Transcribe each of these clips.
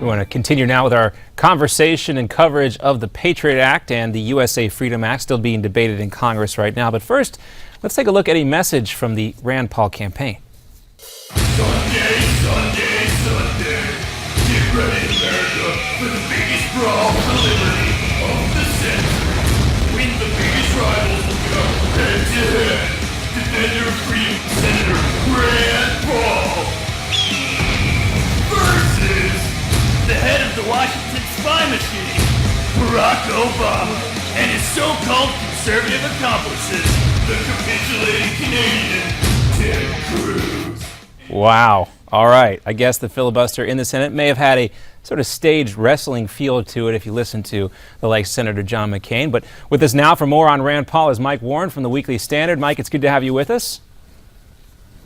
We want to continue now with our conversation and coverage of the Patriot Act and the USA Freedom Act, still being debated in Congress right now. But first, let's take a look at a message from the Rand Paul campaign. Sunday, Sunday, Sunday. Get ready, America, for the biggest brawl for liberty of the century. When the biggest rivals will go head to head. Defender of freedom, Senator Rand Paul versus the head of the Washington spy machine, Barack Obama, and his so-called conservative accomplices, the capitulating Canadian, Ted Cruz. Wow. All right. I guess the filibuster in the Senate may have had a sort of staged wrestling feel to it if you listen to the late Senator John McCain. But with us now for more on Rand Paul is Mike Warren from the Weekly Standard. Mike, it's good to have you with us.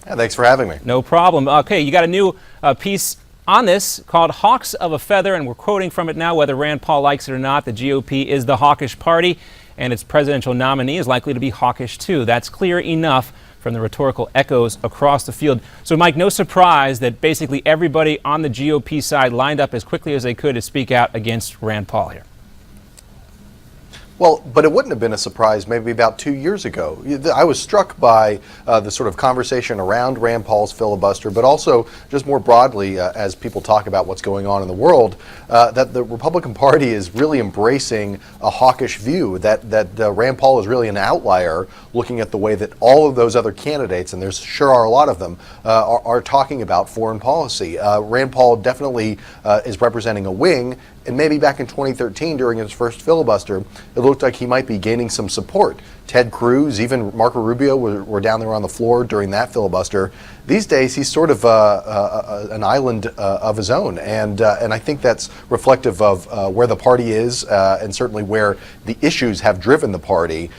Yeah, thanks for having me. No problem. Okay, you got a new piece on this called Hawks of a Feather, and we're quoting from it now. Whether Rand Paul likes it or not, the GOP is the hawkish party, and its presidential nominee is likely to be hawkish too. That's clear enough from the rhetorical echoes across the field. So, Mike, no surprise that basically everybody on the GOP side lined up as quickly as they could to speak out against Rand Paul here. Well, but it wouldn't have been a surprise maybe about 2 years ago. I was struck by the sort of conversation around Rand Paul's filibuster, but also just more broadly as people talk about what's going on in the world, that the Republican Party is really embracing a hawkish view, that Rand Paul is really an outlier looking at the way that all of those other candidates, and there sure are a lot of them, are talking about foreign policy. Rand Paul definitely is representing a wing. And maybe back in 2013, during his first filibuster, it looked like he might be gaining some support. Ted Cruz, even Marco Rubio were down there on the floor during that filibuster. These days, he's sort of an island of his own, and I think that's reflective of where the party is, and certainly where the issues have driven the party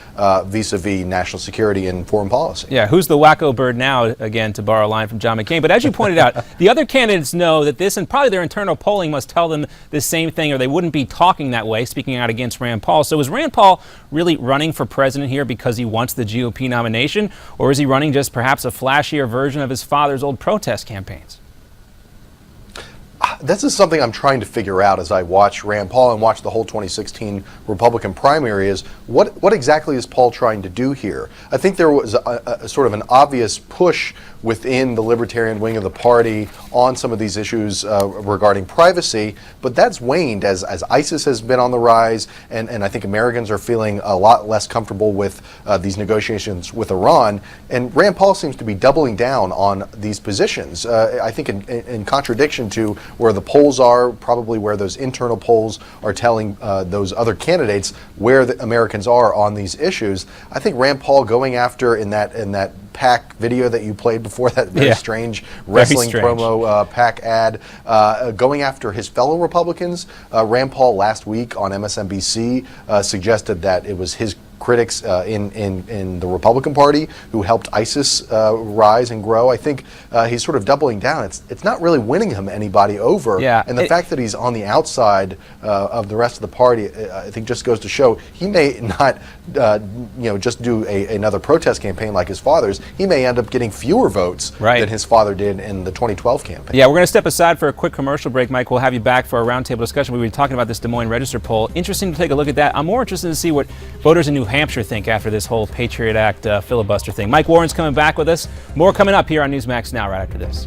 vis-a-vis national security and foreign policy. Yeah, who's the wacko bird now, again, to borrow a line from John McCain. But as you pointed out, the other candidates know that this, and probably their internal polling must tell them the same thing, or they wouldn't be talking that way, speaking out against Rand Paul. So is Rand Paul really running for president here because he wants the GOP nomination, or is he running just perhaps a flashier version of his father's old protest campaigns? This is something I'm trying to figure out as I watch Rand Paul and watch the whole 2016 Republican primary is what exactly is Paul trying to do here? I think there was a sort of an obvious push within the libertarian wing of the party on some of these issues regarding privacy, but that's waned as ISIS has been on the rise, and I think Americans are feeling a lot less comfortable with these negotiations with Iran, and Rand Paul seems to be doubling down on these positions. I think in contradiction to where the polls are, probably where those internal polls are telling those other candidates where the Americans are on these issues. I think Rand Paul going after in that PAC video that you played before, that very strange wrestling promo PAC ad, going after his fellow Republicans. Rand Paul last week on MSNBC suggested that it was his critics in the Republican Party who helped ISIS rise and grow. I think he's sort of doubling down. It's not really winning him anybody over. Yeah, and the fact that he's on the outside of the rest of the party, I think just goes to show he may not just do another protest campaign like his father's. He may end up getting fewer votes than his father did in the 2012 campaign. Yeah, we're going to step aside for a quick commercial break, Mike. We'll have you back for a roundtable discussion. We've been talking about this Des Moines Register poll. Interesting to take a look at that. I'm more interested to see what voters in New Hampshire think after this whole Patriot Act filibuster thing. Mike Warren's coming back with us. More coming up here on Newsmax Now right after this.